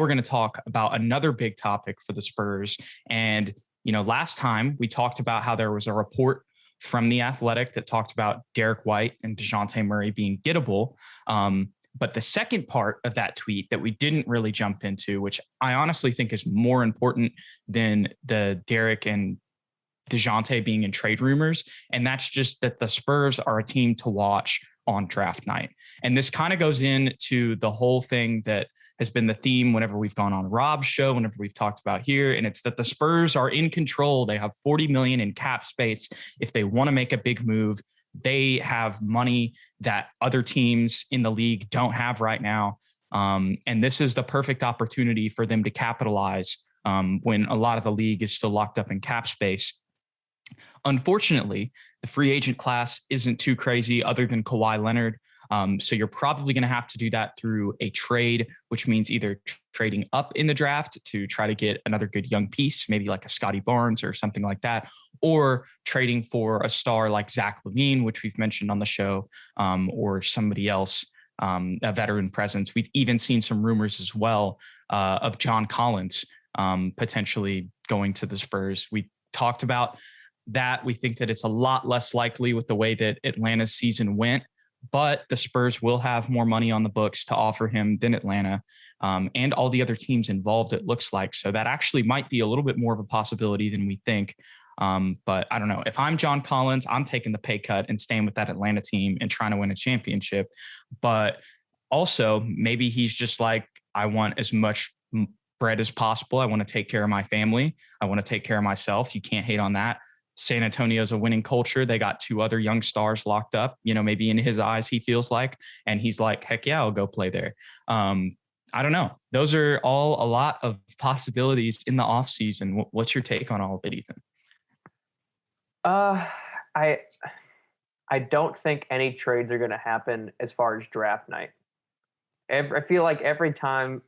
we're going to talk about another big topic for the Spurs. And, last time we talked about how there was a report from The Athletic that talked about Derek White and DeJounte Murray being gettable. But the second part of that tweet that we didn't really jump into, which I honestly think is more important than the Derek and DeJounte being in trade rumors. And that's just that the Spurs are a team to watch on draft night. And this kind of goes into the whole thing that has been the theme whenever we've gone on Rob's show, whenever we've talked about here. And it's that the Spurs are in control. They have $40 million in cap space. If they want to make a big move, they have money that other teams in the league don't have right now. And this is the perfect opportunity for them to capitalize when a lot of the league is still locked up in cap space. Unfortunately, the free agent class isn't too crazy other than Kawhi Leonard. So you're probably going to have to do that through a trade, which means either trading up in the draft to try to get another good young piece, maybe like a Scotty Barnes or something like that, or trading for a star like Zach LaVine, which we've mentioned on the show, or somebody else, a veteran presence. We've even seen some rumors as well of John Collins potentially going to the Spurs. We talked about that. We think that it's a lot less likely with the way that Atlanta's season went, but the Spurs will have more money on the books to offer him than Atlanta and all the other teams involved, it looks like. So that actually might be a little bit more of a possibility than we think. But I don't know. If I'm John Collins, I'm taking the pay cut and staying with that Atlanta team and trying to win a championship. But also maybe he's just like, I want as much bread as possible. I want to take care of my family. I want to take care of myself. You can't hate on that. San Antonio is a winning culture. They got two other young stars locked up, maybe in his eyes, he feels like, and he's like, heck yeah, I'll go play there. I don't know. Those are all a lot of possibilities in the off season. What's your take on all of it, Ethan? I don't think any trades are going to happen as far as draft night. I feel like every time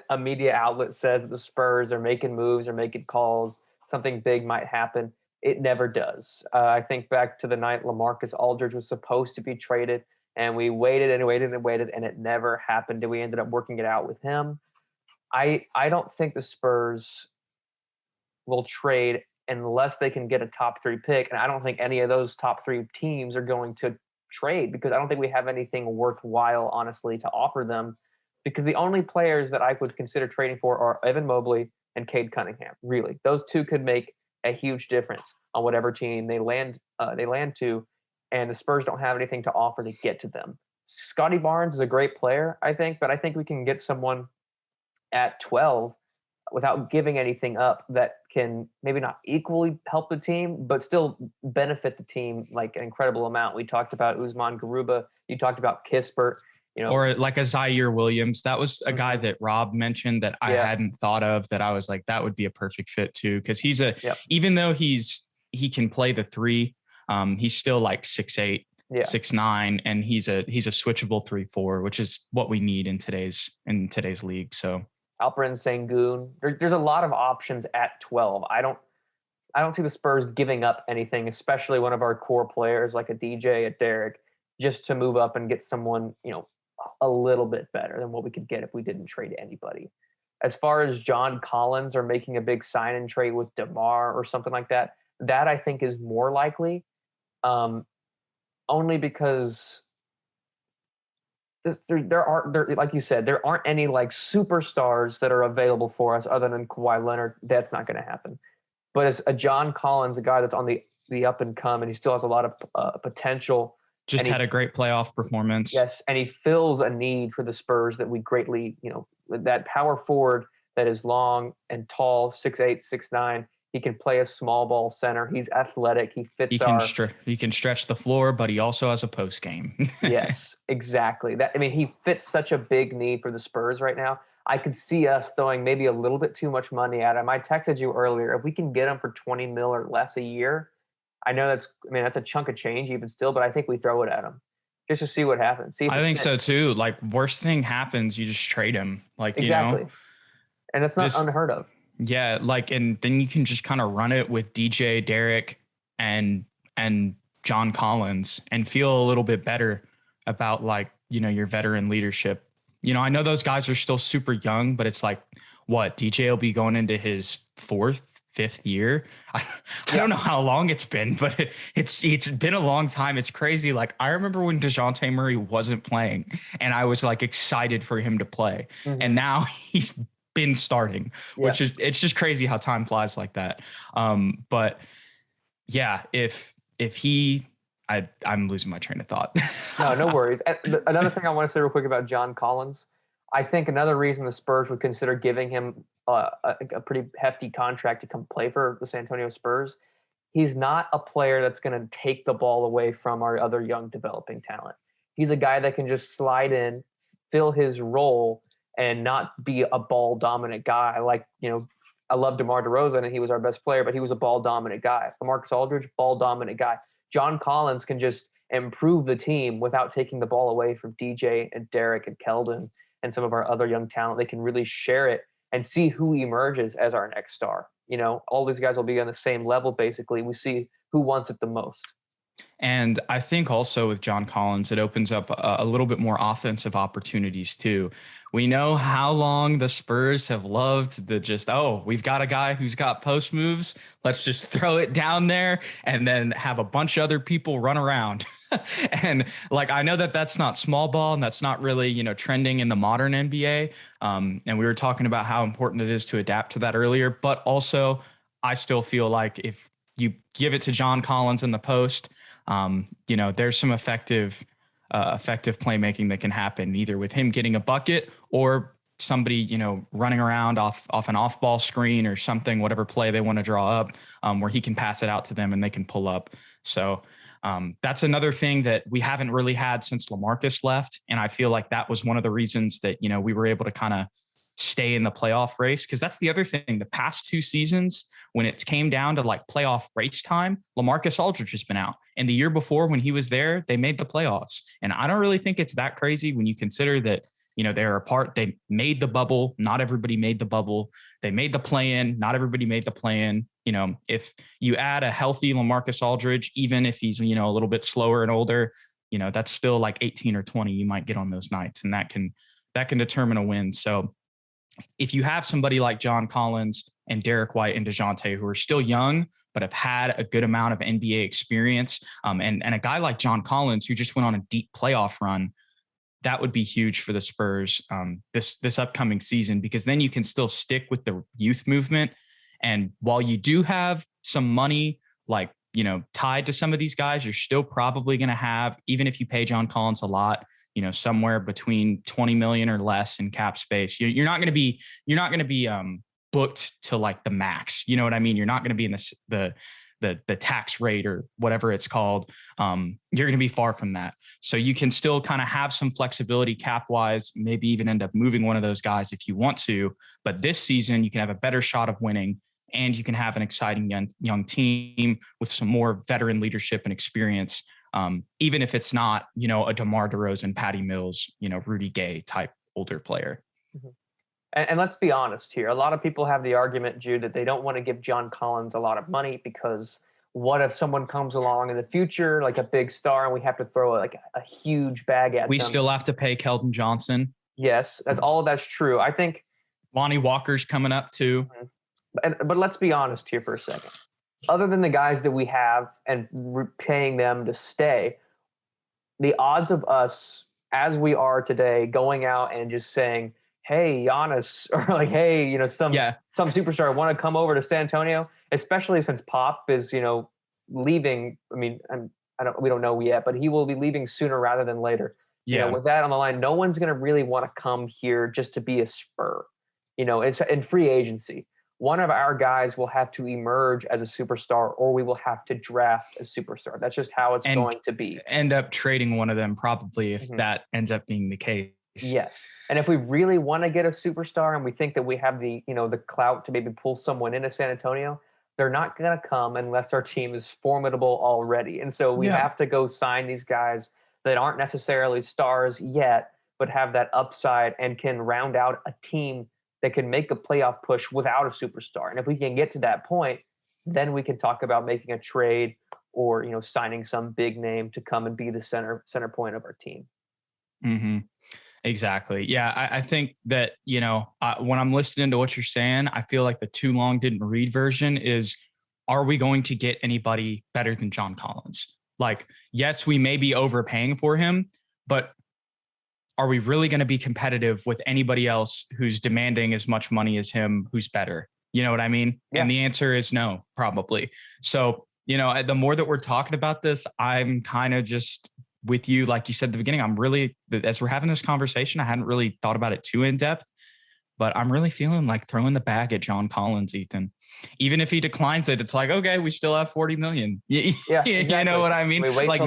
a media outlet says that the Spurs are making moves or making calls, something big might happen. It never does. I think back to the night LaMarcus Aldridge was supposed to be traded, and we waited and waited and waited, and it never happened. And we ended up working it out with him. I don't think the Spurs will trade unless they can get a top 3 pick, and I don't think any of those top 3 teams are going to trade because I don't think we have anything worthwhile, honestly, to offer them. Because the only players that I would consider trading for are Evan Mobley and Cade Cunningham. Really, those two could make a huge difference on whatever team they land to, and the Spurs don't have anything to offer to get to them. Scotty Barnes is a great player, I think, but I think we can get someone at 12 without giving anything up that can maybe not equally help the team, but still benefit the team like an incredible amount. We talked about Usman Garuba. You talked about Kispert. Or like a Zaire Williams. That was a guy that Rob mentioned that I hadn't thought of, that I was like, that would be a perfect fit too. Cause he's even though he can play the 3, he's still like 6'8", 6'9", and he's a switchable 3-4, which is what we need in today's league. So Alperen Sengun, there's a lot of options at 12. I don't see the Spurs giving up anything, especially one of our core players like a DJ, a Derek, just to move up and get someone, a little bit better than what we could get if we didn't trade anybody. As far as John Collins or making a big sign and trade with DeMar or something like that, that I think is more likely, only because there are, like you said, there aren't any like superstars that are available for us other than Kawhi Leonard. That's not going to happen. But as a John Collins, a guy that's on the up and come, and he still has a lot of potential. Just had a great playoff performance. Yes, and he fills a need for the Spurs that we greatly, that power forward that is long and tall, 6'8", 6'9". He can play a small ball center. He's athletic. He fits He can stretch the floor, but he also has a post game. Yes, exactly. He fits such a big need for the Spurs right now. I could see us throwing maybe a little bit too much money at him. I texted you earlier. If we can get him for $20 million or less a year, I know that's a chunk of change even still, but I think we throw it at him just to see what happens. I think so too. Like, worst thing happens, you just trade him. Like, exactly. And that's not unheard of. Yeah. Like, and then you can just kind of run it with DJ, Derek, and John Collins and feel a little bit better about like, your veteran leadership. I know those guys are still super young, but it's like what, DJ will be going into his fifth year. I don't know how long it's been, but it's been a long time. It's crazy. Like, I remember when DeJounte Murray wasn't playing and I was like excited for him to play. And now he's been starting, which is, it's just crazy how time flies like that. But yeah, if he, I'm losing my train of thought. No worries. Another thing I want to say real quick about John Collins. I think another reason the Spurs would consider giving him a pretty hefty contract to come play for the San Antonio Spurs. He's not a player that's going to take the ball away from our other young developing talent. He's a guy that can just slide in, fill his role, and not be a ball dominant guy. Like, I love DeMar DeRozan and he was our best player, but he was a ball dominant guy. LaMarcus Aldridge, ball dominant guy. John Collins can just improve the team without taking the ball away from DJ and Derek and Keldon and some of our other young talent. They can really share it and see who emerges as our next star. All these guys will be on the same level, basically. We see who wants it the most. And I think also with John Collins, it opens up a little bit more offensive opportunities too. We know how long the Spurs have loved the just, we've got a guy who's got post moves. Let's just throw it down there and then have a bunch of other people run around. And like, I know that that's not small ball and that's not really, trending in the modern NBA. And we were talking about how important it is to adapt to that earlier, but also I still feel like if you give it to John Collins in the post, there's some effective playmaking that can happen either with him getting a bucket or somebody, running around off an off ball screen or something, whatever play they want to draw up, where he can pass it out to them and they can pull up. So that's another thing that we haven't really had since LaMarcus left. And I feel like that was one of the reasons that, we were able to kind of stay in the playoff race. Cause that's the other thing, the past 2 seasons, when it came down to like playoff race time, LaMarcus Aldridge has been out. And the year before when he was there, they made the playoffs. And I don't really think it's that crazy when you consider that, they're a part, they made the bubble. Not everybody made the bubble. They made the play-in. Not everybody made the play-in. If you add a healthy LaMarcus Aldridge, even if he's, a little bit slower and older, that's still like 18 or 20 you might get on those nights. And that can determine a win. So if you have somebody like John Collins and Derek White and DeJounte, who are still young, but have had a good amount of NBA experience, and a guy like John Collins, who just went on a deep playoff run, that would be huge for the Spurs this upcoming season, because then you can still stick with the youth movement. And while you do have some money, like, tied to some of these guys, you're still probably going to have, even if you pay John Collins a lot, somewhere between 20 million or less in cap space. You're not going to be booked to like the max. You know what I mean? You're not going to be in the tax rate or whatever it's called. You're going to be far from that. So you can still kind of have some flexibility cap wise, maybe even end up moving one of those guys if you want to. But this season you can have a better shot of winning, and you can have an exciting young team with some more veteran leadership and experience. Even if it's not, a DeMar DeRozan, Patty Mills, Rudy Gay type older player. Mm-hmm. And let's be honest here. A lot of people have the argument, Jude, that they don't want to give John Collins a lot of money because what if someone comes along in the future, like a big star, and we have to throw like a huge bag at them? We still have to pay Keldon Johnson. Yes, that's true. I think Lonnie Walker's coming up too. But let's be honest here for a second. Other than the guys that we have and paying them to stay, the odds of us, as we are today, going out and just saying, hey, Giannis, or like, hey, some superstar want to come over to San Antonio, especially since Pop is, leaving. I mean, we don't know yet, but he will be leaving sooner rather than later. Yeah. With that on the line, no one's going to really want to come here just to be a Spur. It's in free agency. One of our guys will have to emerge as a superstar, or we will have to draft a superstar. That's just how it's going to be. End up trading one of them probably if that ends up being the case. Yes. And if we really want to get a superstar and we think that we have the, the clout to maybe pull someone into San Antonio, they're not going to come unless our team is formidable already. And so we have to go sign these guys that aren't necessarily stars yet, but have that upside and can round out a team that can make a playoff push without a superstar. And if we can get to that point, then we can talk about making a trade or, signing some big name to come and be the center point of our team. Mm-hmm. Exactly. Yeah. I think that, when I'm listening to what you're saying, I feel like the too long didn't read version is, are we going to get anybody better than John Collins? Like, yes, we may be overpaying for him, but are we really going to be competitive with anybody else who's demanding as much money as him, who's better? You know what I mean? Yeah. And the answer is no, probably. So, the more that we're talking about this, I'm kind of just with you. Like you said at the beginning, I'm really, as we're having this conversation, I hadn't really thought about it too in depth, but I'm really feeling like throwing the bag at John Collins, Ethan. Even if he declines it, it's like, okay, we still have 40 million. Yeah, exactly. You know what I mean? Like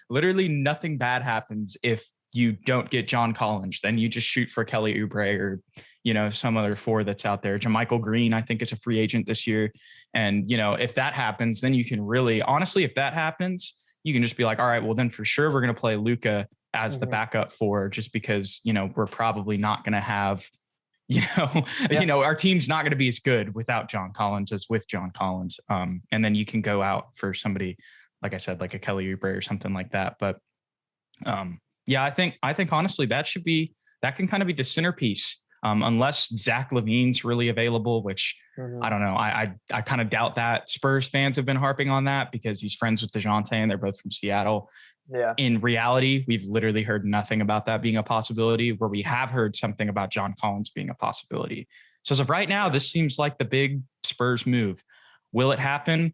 literally nothing bad happens if you don't get John Collins. Then you just shoot for Kelly Oubre or, some other four that's out there. JaMychal Green, I think, is a free agent this year. And, if that happens, then you can really, honestly, if that happens, you can just be like, all right, well, then for sure we're going to play Luka as the backup for, just because, we're probably not going to have, our team's not going to be as good without John Collins as with John Collins. And then you can go out for somebody, like I said, like a Kelly Oubre or something like that. But yeah, I think honestly that can kind of be the centerpiece. Unless Zach LaVine's really available, which I don't know. I kind of doubt that. Spurs fans have been harping on that because he's friends with DeJounte and they're both from Seattle. Yeah. In reality, we've literally heard nothing about that being a possibility, where we have heard something about John Collins being a possibility. So as of right now, this seems like the big Spurs move. Will it happen?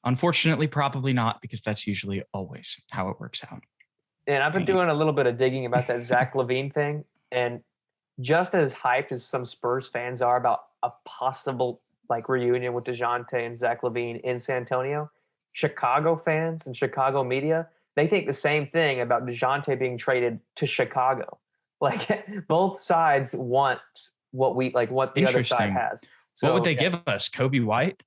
Unfortunately, probably not, because that's usually always how it works out. And I've been doing a little bit of digging about that Zach LaVine thing. And just as hyped as some Spurs fans are about a possible reunion with DeJounte and Zach LaVine in San Antonio, Chicago fans and Chicago media, they think the same thing about DeJounte being traded to Chicago. Like, both sides want what the other side has. So, what would they give us? Kobe White?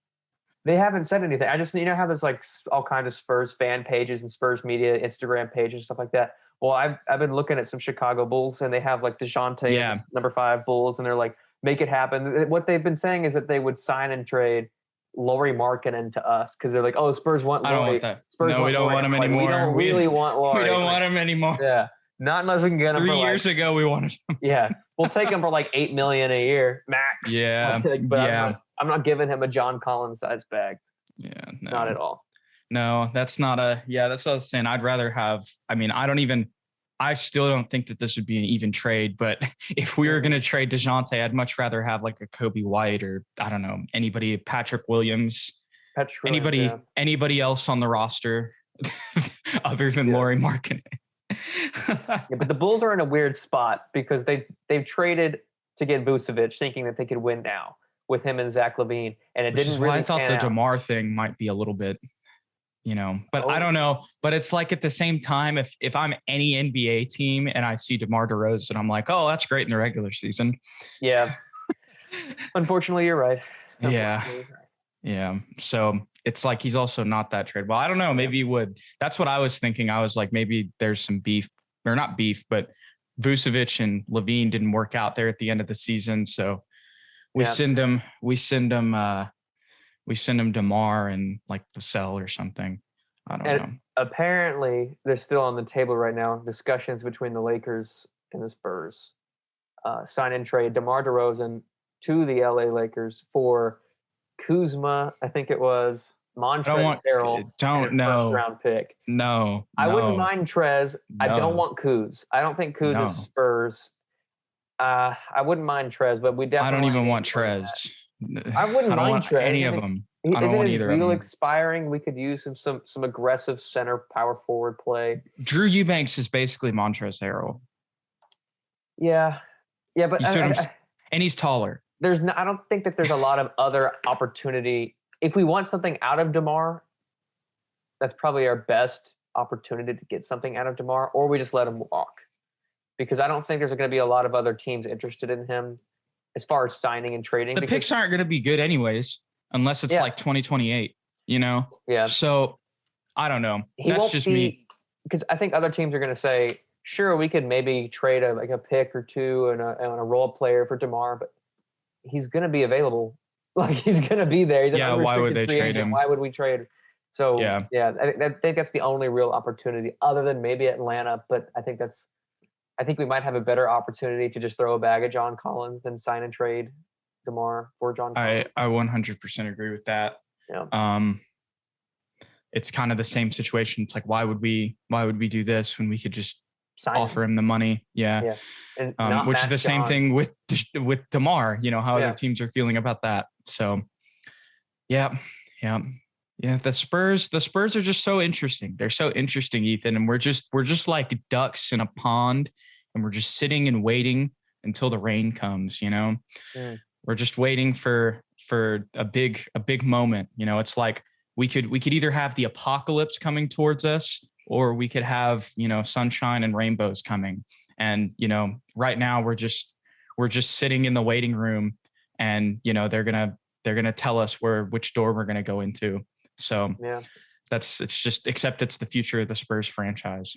They haven't said anything. I just, how there's all kinds of Spurs fan pages and Spurs media Instagram pages, stuff like that. Well, I've been looking at some Chicago Bulls, and they have DeJounte number 5 Bulls, and they're like, make it happen. What they've been saying is that they would sign and trade Lauri Markkanen to us, because they're like, oh, Spurs want Lauri. I don't want that. Spurs we don't want him anymore. We don't really want Lauri. We don't want him anymore. Yeah, not unless we can get him. 3 years ago, we wanted him. Yeah, we'll take him for $8 million a year max. Yeah, but I'm not giving him a John Collins size bag. Yeah, no. Not at all. No, that's not that's what I was saying. I'd rather have, I still don't think that this would be an even trade, but if we were going to trade DeJounte, I'd much rather have a Kobe White or, I don't know, anybody, Patrick Williams, anybody else on the roster other than Lauri Markkanen. But the Bulls are in a weird spot because they've traded to get Vucevic, thinking that they could win now with him and Zach LaVine, and it didn't really. I thought the DeMar thing might be a little bit, but I don't know. But it's at the same time, if I'm any NBA team and I see DeMar DeRozan, I'm like, oh, that's great in the regular season. Yeah. Unfortunately, you're right. Yeah. So it's he's also not that tradable. I don't know. Maybe he would. That's what I was thinking. I was like, maybe there's some beef, or not beef, but Vucevic and LaVine didn't work out there at the end of the season, so. We send him DeMar and Vassell or something. I don't know. Apparently, they're still on the table right now. Discussions between the Lakers and the Spurs. Sign and trade DeMar DeRozan to the LA Lakers for Kuzma. I think it was Montrezl Harrell. First round pick. No, I wouldn't mind Trez. No. I don't want Kuz. I don't think Kuz is Spurs. I wouldn't mind Trez, but we definitely. I don't even want Trez. I wouldn't mind Trez. Any of them. I don't want either of them. Isn't his deal expiring? We could use some aggressive center power forward play. Drew Eubanks is basically Montrezl Harrell. Yeah, but and he's taller. I don't think that there's a lot of other opportunity. If we want something out of DeMar, that's probably our best opportunity to get something out of DeMar, or we just let him walk. Because I don't think there's going to be a lot of other teams interested in him as far as signing and trading. The picks aren't going to be good anyways, unless it's 2028, Yeah. So I don't know. That's just me. Because I think other teams are going to say, sure, we could maybe trade a pick or two and a role player for DeMar, but he's going to be available. He's going to be there. He's an why would they trade him? Why would we trade? So I think that's the only real opportunity other than maybe Atlanta, but I think that's I think we might have a better opportunity to just throw a bag at John Collins than sign and trade DeMar for John Collins. I 100% agree with that. Yeah. It's kind of the same situation. It's like, why would we do this when we could just offer him the money? Yeah. And which is the same thing with DeMar, how other teams are feeling about that. So yeah. The Spurs are just so interesting. They're so interesting, Ethan. And we're just like ducks in a pond, and we're just sitting and waiting until the rain comes, We're just waiting for a big moment. It's like we could either have the apocalypse coming towards us, or we could have, sunshine and rainbows coming. And, right now we're just sitting in the waiting room, and, they're going to tell us which door we're going to go into. So yeah, except it's the future of the Spurs franchise.